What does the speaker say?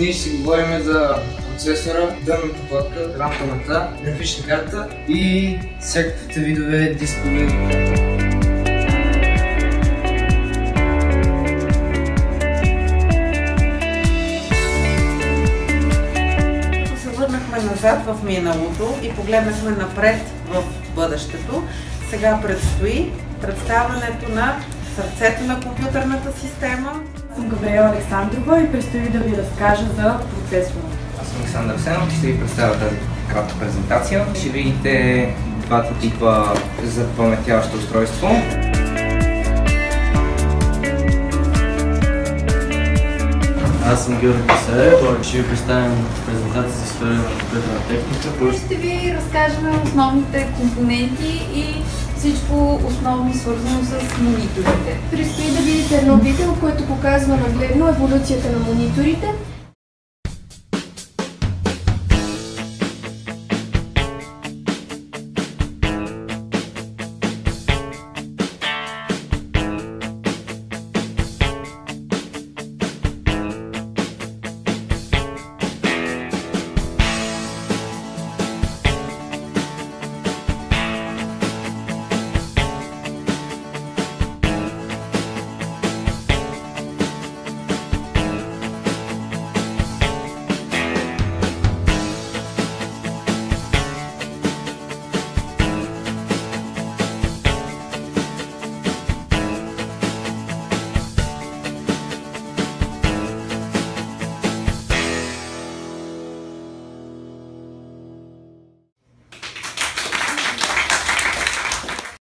Ние ще си говорим за процесора, дънната платка, рамковата, графична карта и всякаквите видове дискове. Върнахме назад в миналото и погледнахме напред в бъдещето. Сега предстои представянето на сърцето на компютърната система. Аз съм Габриела Александрова и предстои да ви разкажа за процесора. Аз съм Александър Сенов и ще ви представя тази кратка презентация. Ще видите двата типа за паметяващо устройство. Аз съм Георги Писарев, ще ви представим презентация за история на компютърна техника. Ще ви разкажем основните компоненти и всичко основно свързано с мониторите. Предстои да видите едно видео, което показва нагледно еволюцията на мониторите.